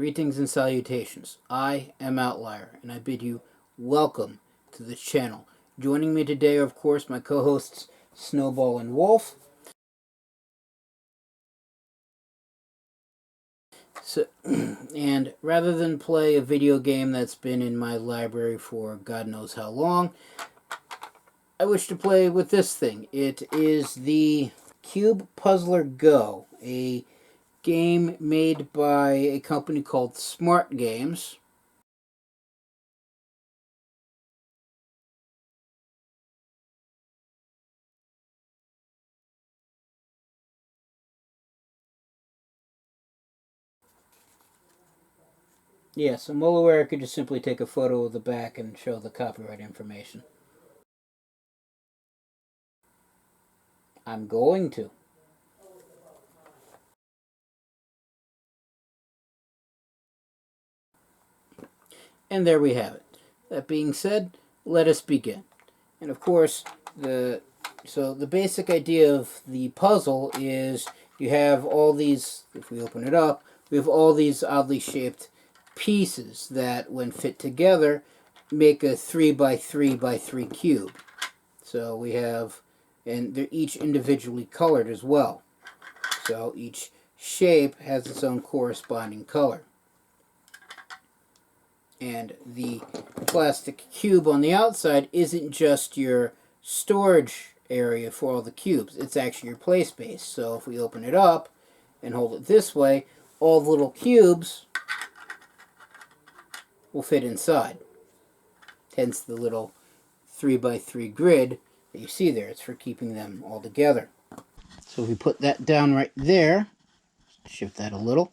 Greetings and salutations. I am Outlier, and I bid you welcome to the channel. Joining me today are, of course, my co-hosts Snowball and Wolf. And rather than play a video game that's been in my library for God knows how long, I wish to play with this thing. It is the Cube Puzzler Go, a game made by a company called Smart Games. Yes, I'm well aware I could just simply take a photo of the back and show the copyright information. I'm going to. And there we have it. That being said, let us begin. And of course, the basic idea of the puzzle is you have all these, if we open it up, we have all these oddly shaped pieces that, when fit together, make a 3 by 3 by 3 cube. So we have, and they're each individually colored as well. So each shape has its own corresponding color. And the plastic cube on the outside isn't just your storage area for all the cubes. It's actually your play space. So if we open it up and hold it this way, all the little cubes will fit inside. Hence the little 3 by 3 grid that you see there. It's for keeping them all together. So if we put that down right there, shift that a little.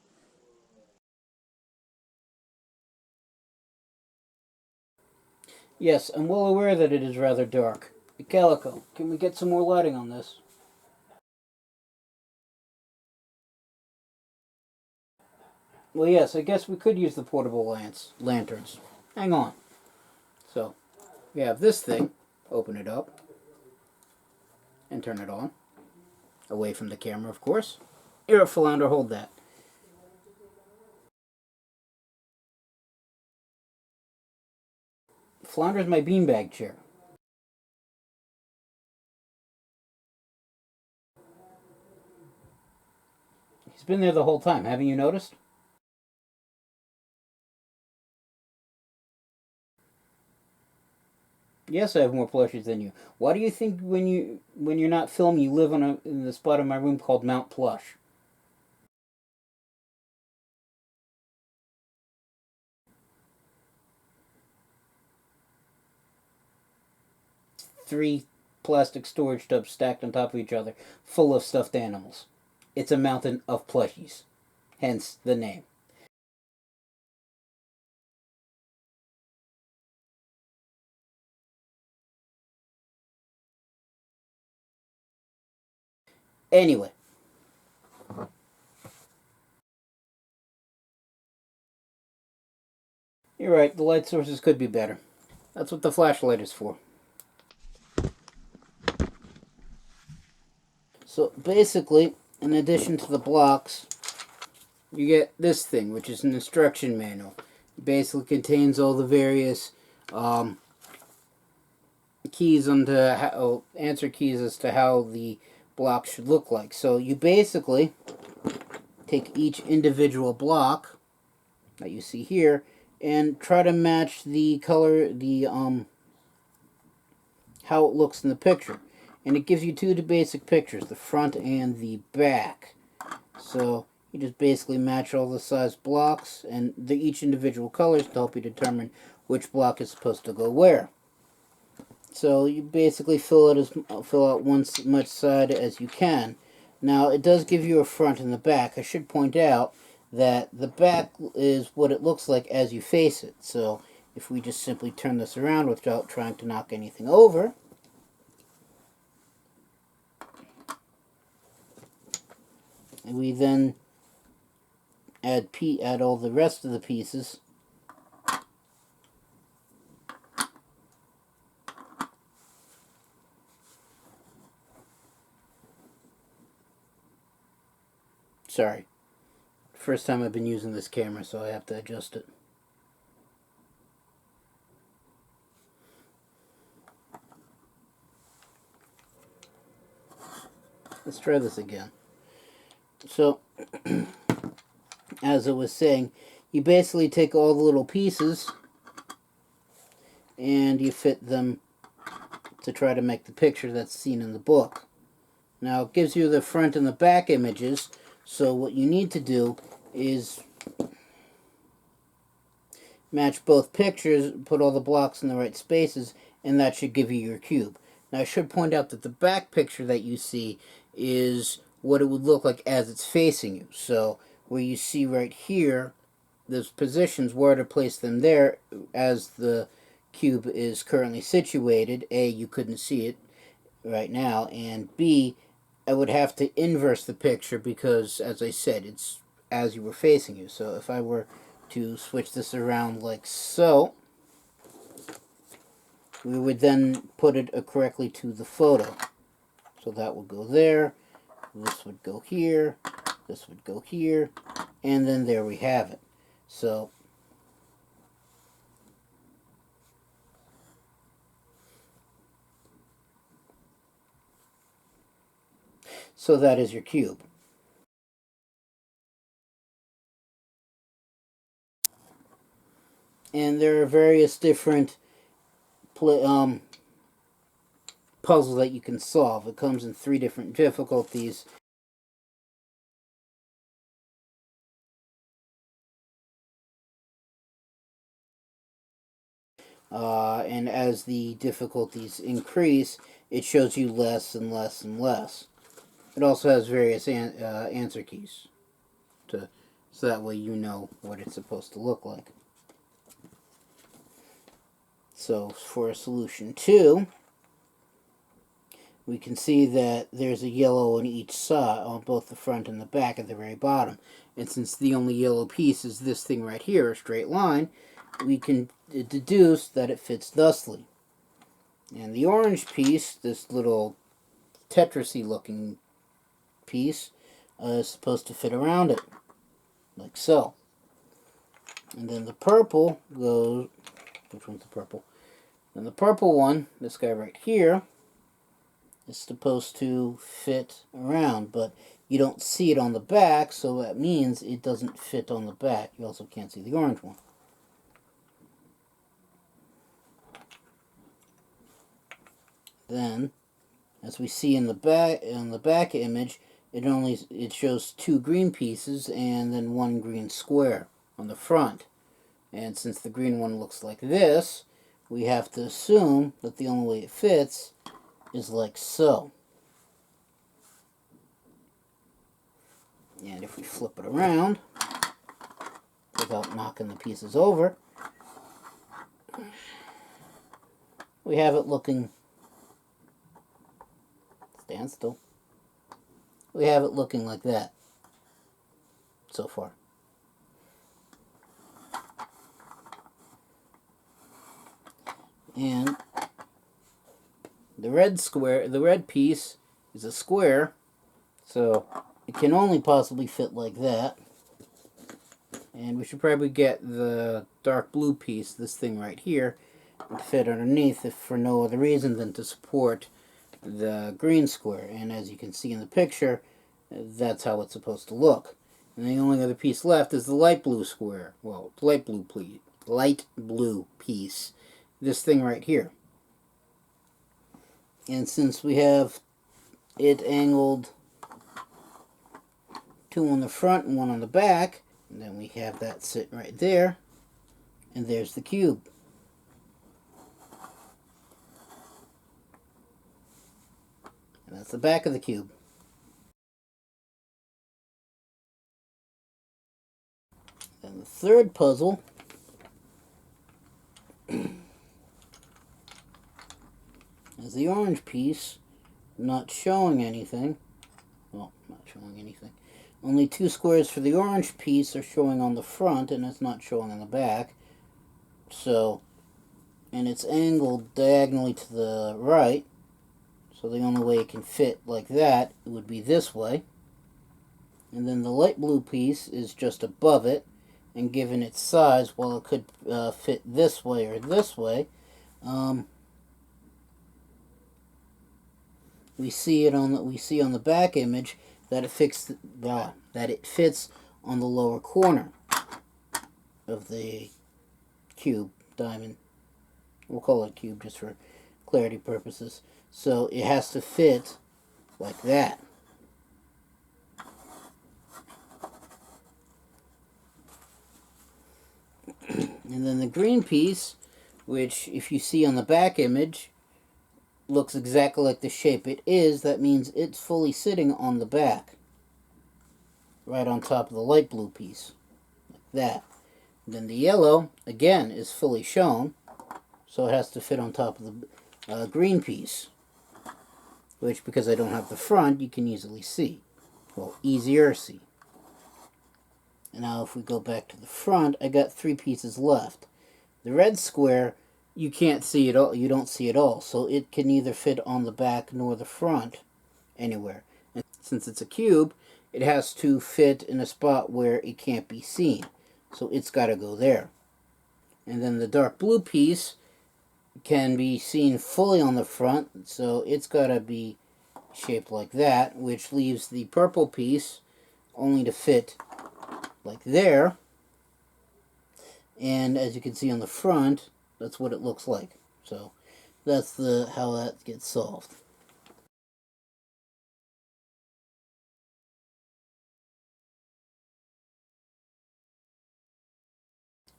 Yes, I'm well aware that it is rather dark. Calico, can we get some more lighting on this? Well, yes, I guess we could use the portable lanterns. Hang on. So, we have this thing. Open it up. And turn it on. Away from the camera, of course. Here, Philander, hold that. Flounder's my beanbag chair. He's been there the whole time, haven't you noticed? Yes, I have more plushies than you. Why do you think when you're not filming, you live in the spot in my room called Mount Plush? Three plastic storage tubs stacked on top of each other, full of stuffed animals. It's a mountain of plushies. Hence the name. Anyway. You're right, the light sources could be better. That's what the flashlight is for. So basically, in addition to the blocks, you get this thing, which is an instruction manual. It basically contains all the various keys answer keys as to how the block should look like. So you basically take each individual block that you see here and try to match the color, how it looks in the picture. And it gives you two basic pictures, the front and the back. So you just basically match all the size blocks and each individual colors to help you determine which block is supposed to go where. So you basically fill out much side as you can. Now it does give you a front and the back. I should point out that the back is what it looks like as you face it. So if we just simply turn this around without trying to knock anything over, and we then add all the rest of the pieces. Sorry, First time I've been using this camera, so I have to adjust it. Let's try this again. So, as I was saying, you basically take all the little pieces and you fit them to try to make the picture that's seen in the book. Now, it gives you the front and the back images, so what you need to do is match both pictures, put all the blocks in the right spaces, and that should give you your cube. Now, I should point out that the back picture that you see is what it would look like as it's facing you. So, where you see right here, those positions, where to place them there as the cube is currently situated. A, you couldn't see it right now, and B, I would have to inverse the picture because, as I said, it's as you were facing you. So if I were to switch this around like so, we would then put it correctly to the photo. So that would go there, this would go here, this would go here, and then there we have it. So that is your cube. And there are various different puzzles that you can solve. It comes in 3 different difficulties. And as the difficulties increase, it shows you less and less and less. It also has various answer keys, so that way you know what it's supposed to look like. So for solution 2, we can see that there's a yellow on each side, on both the front and the back at the very bottom. And since the only yellow piece is this thing right here, a straight line, we can deduce that it fits thusly. And the orange piece, this little Tetris-y looking piece, is supposed to fit around it, like so. And then the purple goes, which one's the purple? And the purple one, this guy right here, is supposed to fit around, but you don't see it on the back, so that means it doesn't fit on the back. You also can't see the orange one. Then, as we see in the back image, it shows 2 green pieces and then 1 green square on the front. And since the green one looks like this, we have to assume that the only way it fits is like so. And if we flip it around without knocking the pieces over, we have it looking, stand still, we have it looking like that so far. And the red piece is a square, so it can only possibly fit like that. And we should probably get the dark blue piece, this thing right here, to fit underneath, if for no other reason than to support the green square. And as you can see in the picture, that's how it's supposed to look. And the only other piece left is the light blue square. Well, light blue piece. This thing right here. And since we have it angled 2 on the front and 1 on the back, and then we have that sitting right there, and there's the cube. And that's the back of the cube. Then the third puzzle is the orange piece, not showing anything. Well, not showing anything. Only 2 squares for the orange piece are showing on the front, and it's not showing on the back. So, and it's angled diagonally to the right, so the only way it can fit like that would be this way. And then the light blue piece is just above it, and given its size, while it could fit this way or this way, we see on the back image that it fits on the lower corner of the cube diamond. We'll call it cube just for clarity purposes. So it has to fit like that. And then the green piece, which if you see on the back image, looks exactly like the shape it is, that means it's fully sitting on the back. Right on top of the light blue piece. Like that. And then the yellow, again, is fully shown, so it has to fit on top of the green piece. Which, because I don't have the front, you can easily see. Well, easier see. And now if we go back to the front, I got 3 pieces left. The red square, you can't see it all. You don't see it all, so it can neither fit on the back nor the front anywhere. And since it's a cube, it has to fit in a spot where it can't be seen. So it's got to go there. And then the dark blue piece can be seen fully on the front, so it's got to be shaped like that, which leaves the purple piece only to fit like there. And as you can see on the front, that's what it looks like. So that's how that gets solved.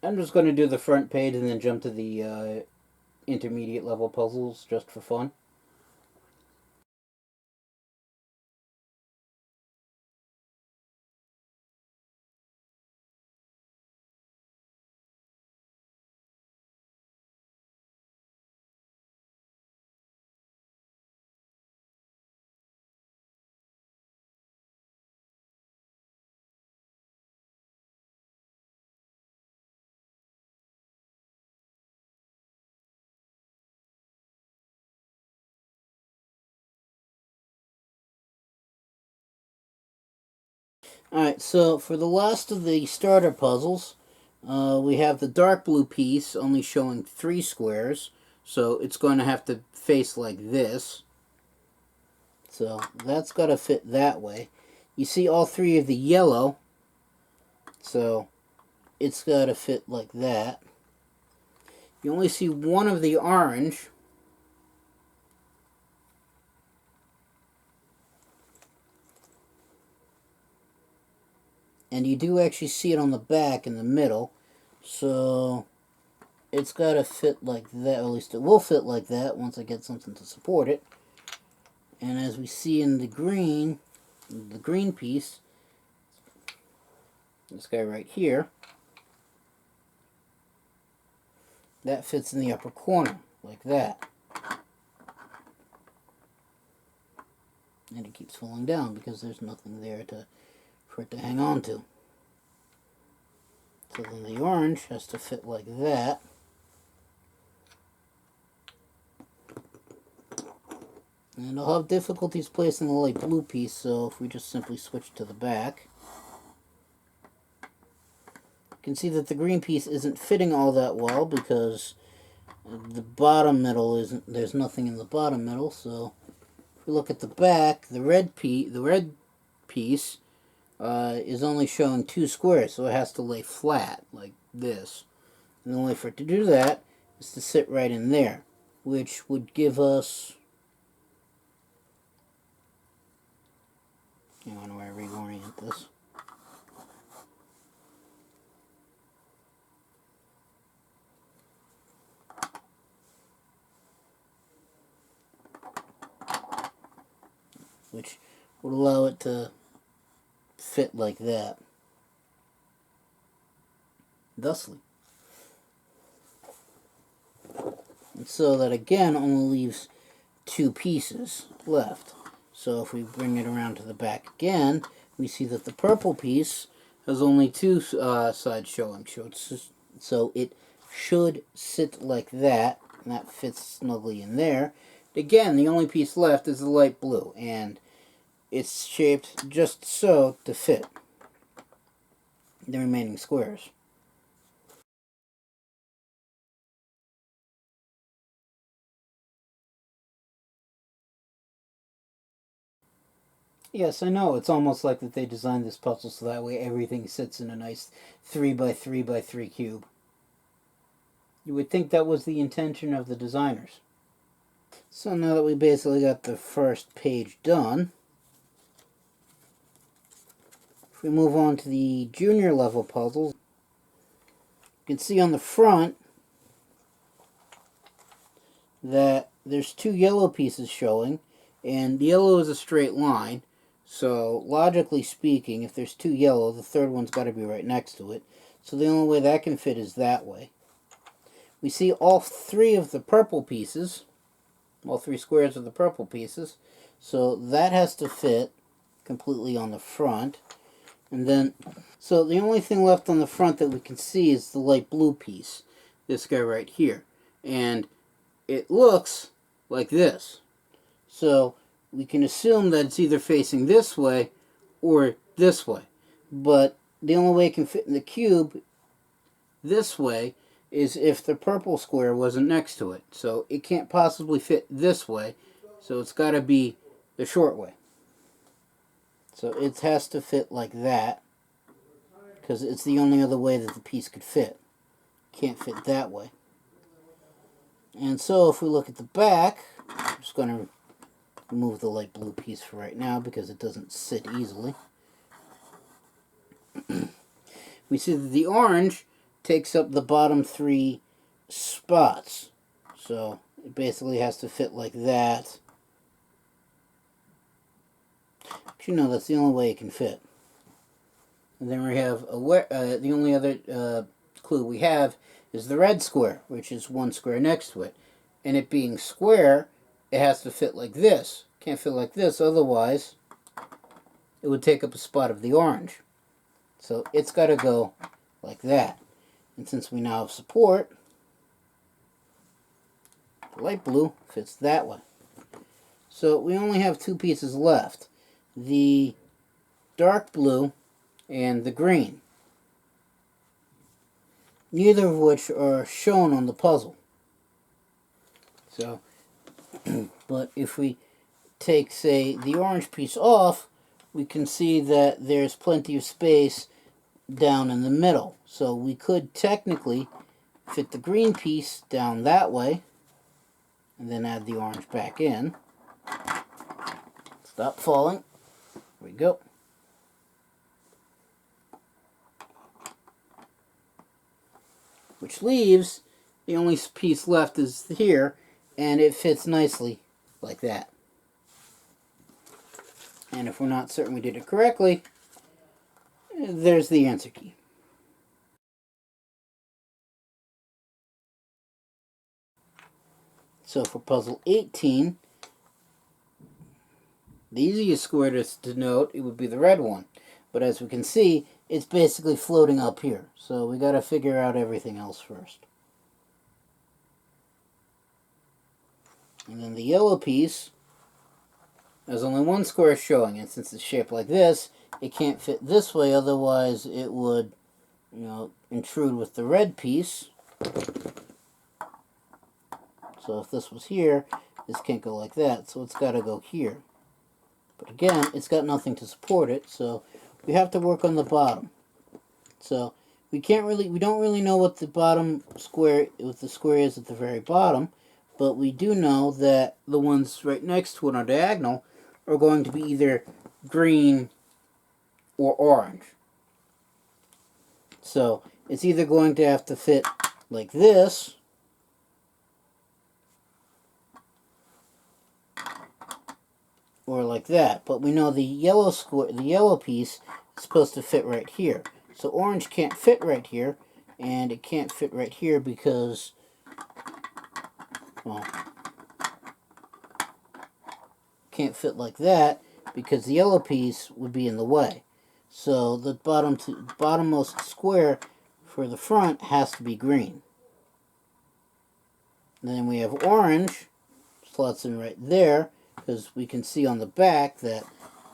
I'm just going to do the front page and then jump to the intermediate level puzzles just for fun. Alright, so for the last of the starter puzzles, we have the dark blue piece only showing 3 squares, so it's going to have to face like this. So that's got to fit that way. You see all 3 of the yellow, so it's got to fit like that. You only see 1 of the orange. And you do actually see it on the back in the middle. So it's got to fit like that. At least it will fit like that once I get something to support it. And as we see in the green piece, this guy right here, that fits in the upper corner like that. And it keeps falling down because there's nothing there for it to hang on to. So then the orange has to fit like that. And I'll have difficulties placing the light blue piece, so if we just simply switch to the back, you can see that the green piece isn't fitting all that well because the bottom middle there's nothing in the bottom middle. So if we look at the back, the red piece is only showing 2 squares, so it has to lay flat like this. And the only way for it to do that is to sit right in there, which would give us... Hang on, where I reorient this. Which would allow it to fit like that. Thusly. And so that again only leaves 2 pieces left. So if we bring it around to the back again, we see that the purple piece has only 2 sides showing. So it should sit like that, and that fits snugly in there. Again, the only piece left is the light blue, and it's shaped just so to fit the remaining squares. Yes, I know. It's almost like that they designed this puzzle so that way everything sits in a nice 3 by 3 by 3 cube. You would think that was the intention of the designers. So now that we basically got the first page done, if we move on to the junior level puzzles, you can see on the front that there's 2 yellow pieces showing, and the yellow is a straight line. So logically speaking, if there's 2 yellow, the third one's got to be right next to it. So the only way that can fit is that way. We see all 3 of the purple pieces, all 3 squares of the purple pieces. So that has to fit completely on the front. And then, so the only thing left on the front that we can see is the light blue piece, this guy right here. And it looks like this. So we can assume that it's either facing this way or this way. But the only way it can fit in the cube this way is if the purple square wasn't next to it. So it can't possibly fit this way. So it's got to be the short way. So it has to fit like that, because it's the only other way that the piece could fit. Can't fit that way. And so if we look at the back, I'm just going to remove the light blue piece for right now because it doesn't sit easily. We see that the orange takes up the bottom 3 spots. So it basically has to fit like that. But you know, that's the only way it can fit. And then we have the only other clue we have is the red square, which is 1 square next to it. And it being square, it has to fit like this. Can't fit like this, otherwise it would take up a spot of the orange. So it's got to go like that. And since we now have support, the light blue fits that way. So we only have 2 pieces left. The dark blue and the green. Neither of which are shown on the puzzle. So, but if we take, say, the orange piece off, we can see that there's plenty of space down in the middle. So we could technically fit the green piece down that way, and then add the orange back in. Stop falling. There we go. Which leaves, the only piece left is here, and it fits nicely like that. And if we're not certain we did it correctly, there's the answer key. So for puzzle 18, the easiest square to denote, it would be the red one. But as we can see, it's basically floating up here. So we got to figure out everything else first. And then the yellow piece, there's only 1 square showing, and since it's shaped like this, it can't fit this way, otherwise it would, you know, intrude with the red piece. So if this was here, this can't go like that, so it's got to go here. But again, it's got nothing to support it, so we have to work on the bottom. So we don't really know what the bottom square, what the square is at the very bottom, but we do know that the ones right next to it on diagonal are going to be either green or orange. So it's either going to have to fit like this, or like that. But we know the yellow square, the yellow piece is supposed to fit right here. So orange can't fit right here, and it can't fit right here because, well, can't fit like that because the yellow piece would be in the way. So the bottommost square for the front has to be green. And then we have orange, slots in right there, because we can see on the back that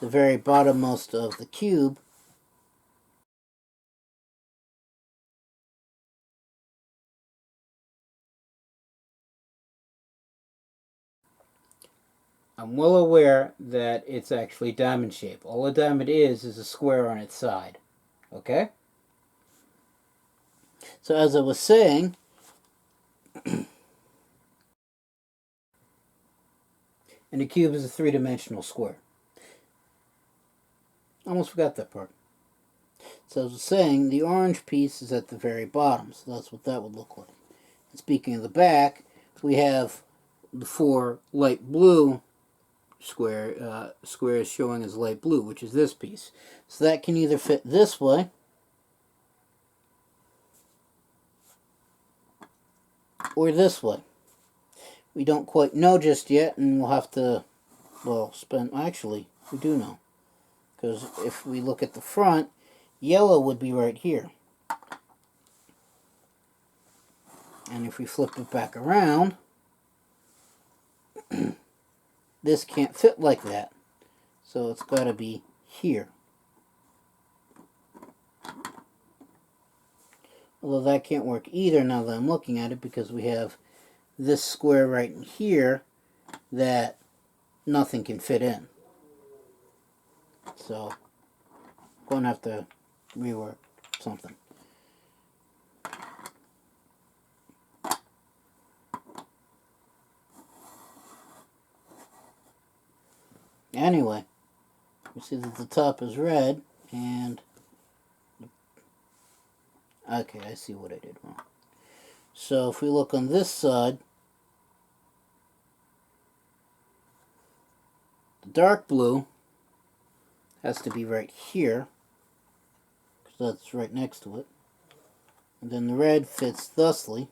the very bottommost of the cube. I'm well aware that it's actually diamond shape. All a diamond is a square on its side. Okay? So as I was saying, and a cube is a three-dimensional square. Almost forgot that part. So as I was saying, the orange piece is at the very bottom, so that's what that would look like. And speaking of the back, we have the four light blue squares showing as light blue, which is this piece. So that can either fit this way, or this way. We don't quite know just yet, and we'll have to, well, actually, we do know. Because if we look at the front, yellow would be right here. And if we flip it back around, this can't fit like that. So it's got to be here. Although that can't work either now that I'm looking at it, because we have this square right in here that nothing can fit in. So I'm going to have to rework something. Anyway, you see that the top is red, and okay, I see what I did wrong. So if we look on this side, the dark blue has to be right here, because that's right next to it. And then the red fits thusly.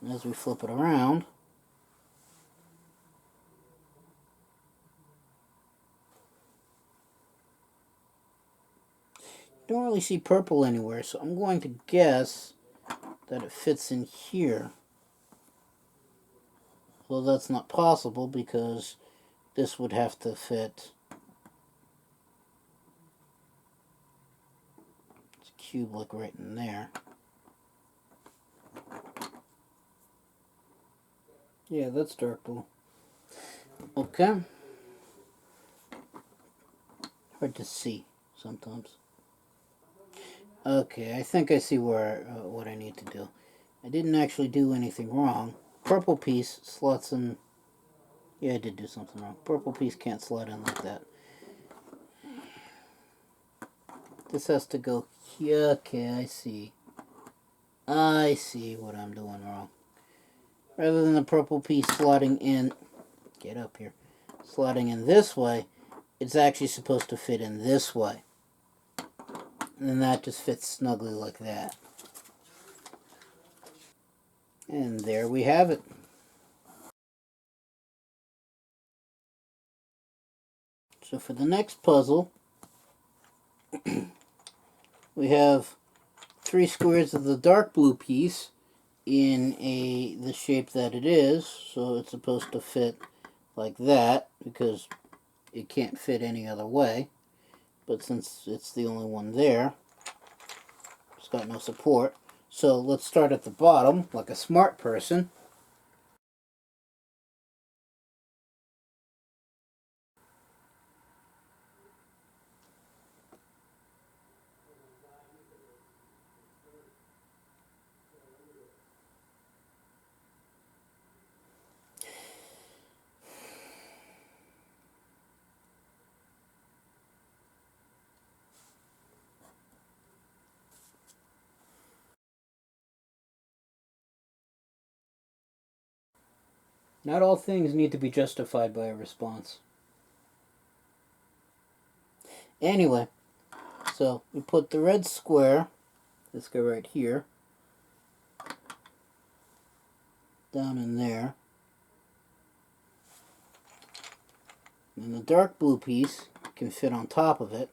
And as we flip it around, you don't really see purple anywhere, so I'm going to guess that it fits in here. Well, that's not possible because this would have to fit. It's a cube like right in there. Yeah, that's dark blue. Okay. Hard to see sometimes. Okay, I think I see where what I need to do. I didn't actually do anything wrong. Purple piece slots in. Yeah, I did do something wrong. Purple piece can't slot in like that. This has to go here. Okay, I see. I see what I'm doing wrong. Rather than the purple piece slotting in, get up here, slotting in this way, it's actually supposed to fit in this way. And then that just fits snugly like that. And there we have it. So for the next puzzle, we have 3 squares of the dark blue piece in the shape that it is. So it's supposed to fit like that because it can't fit any other way. But since it's the only one there, it's got no support. So let's start at the bottom like a smart person. Not all things need to be justified by a response. Anyway, so we put the red square, let's go right here, down in there. And the dark blue piece can fit on top of it.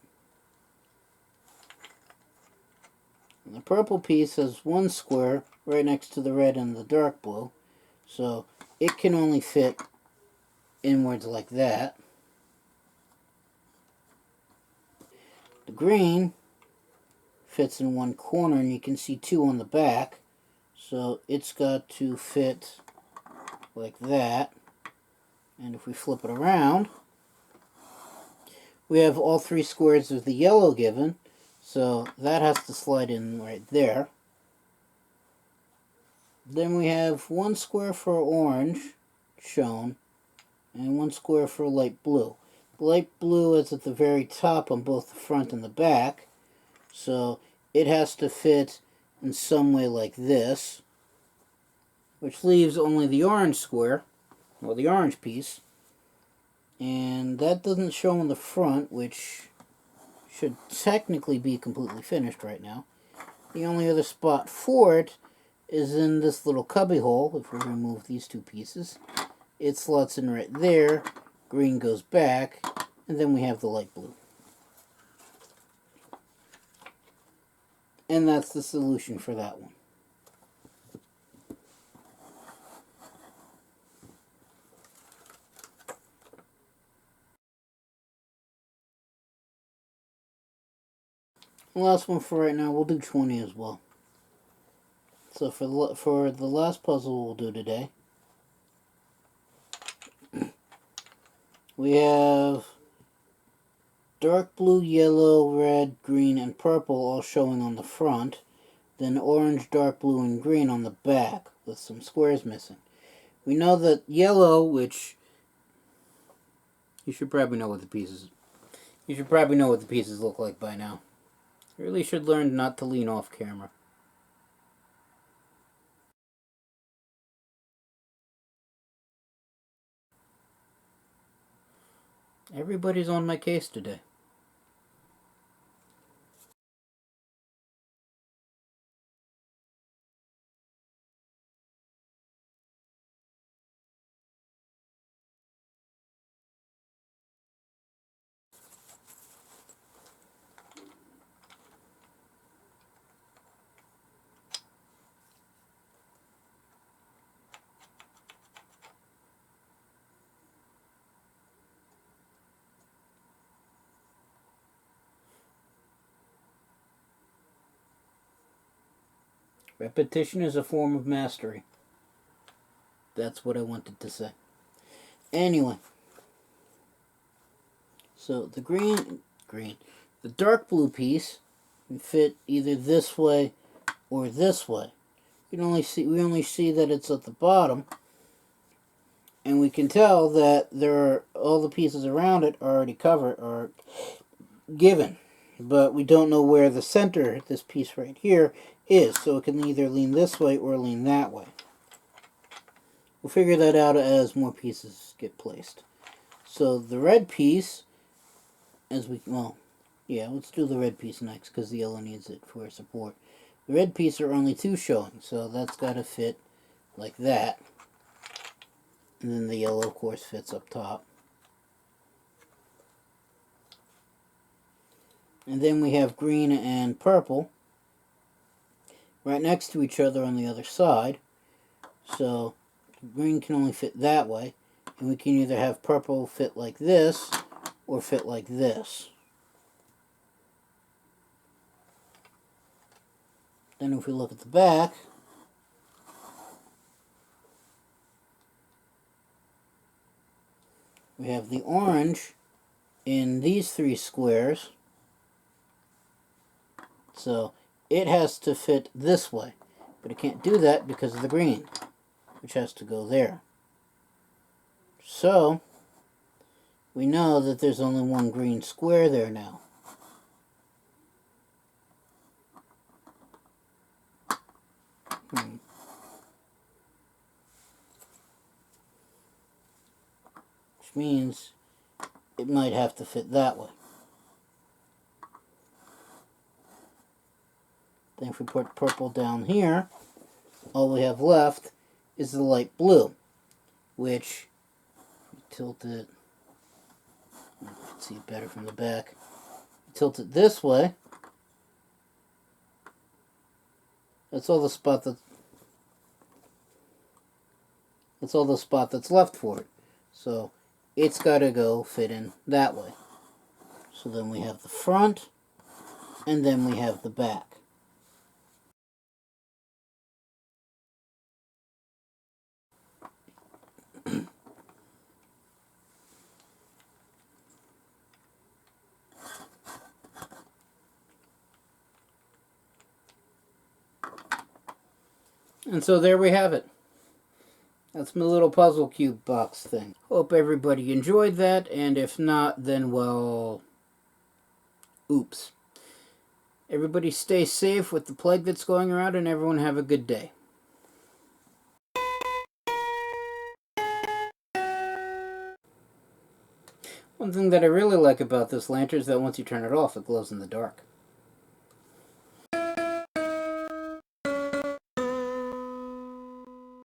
And the purple piece has one square right next to the red and the dark blue. So it can only fit inwards like that. The green fits in one corner, and you can see two on the back. So it's got to fit like that. And if we flip it around, we have all three squares of the yellow given. So that has to slide in right there. Then we have one square for orange shown, and one square for light blue. The light blue is at the very top on both the front and the back, so it has to fit in some way like this, which leaves only the orange square, or the orange piece, and that doesn't show on the front, which should technically be completely finished right now. The only other spot for it is in this little cubby hole. If we remove these two pieces, it slots in right there, green goes back, and then we have the light blue. And that's the solution for that one. The last one for right now, we'll do 20 as well. So for the last puzzle we'll do today, we have dark blue, yellow, red, green, and purple all showing on the front, then orange, dark blue, and green on the back, with some squares missing. We know that yellow, which you should probably know what the pieces look like by now. You really should learn not to lean off camera. Everybody's on my case today. Repetition is a form of mastery. That's what I wanted to say. Anyway, so the the dark blue piece can fit either this way or this way. We only see that it's at the bottom, and we can tell that all the pieces around it are already covered or given, but we don't know where the center, this piece right here, is. So it can either lean this way or lean that way. We'll figure that out as more pieces get placed. So the red piece, let's do the red piece next because the yellow needs it for support. The red piece are only two showing, so that's got to fit like that. And then the yellow, of course, fits up top. And then we have green and purple right next to each other on the other side. So green can only fit that way, and we can either have purple fit like this or fit like this. Then if we look at the back, we have the orange in these three squares, so it has to fit this way, but it can't do that because of the green, which has to go there. So we know that there's only one green square there now. Which means it might have to fit that way. Then if we put purple down here, all we have left is the light blue, which, tilt it, you can see it better from the back, tilt it this way, that's all the spot that's left for it. So it's got to go fit in that way. So then we have the front, and then we have the back. And so there we have it. That's my little puzzle cube box thing. Hope everybody enjoyed that, and if not, then well, oops. Everybody stay safe with the plague that's going around, and everyone have a good day. One thing that I really like about this lantern is that once you turn it off, it glows in the dark.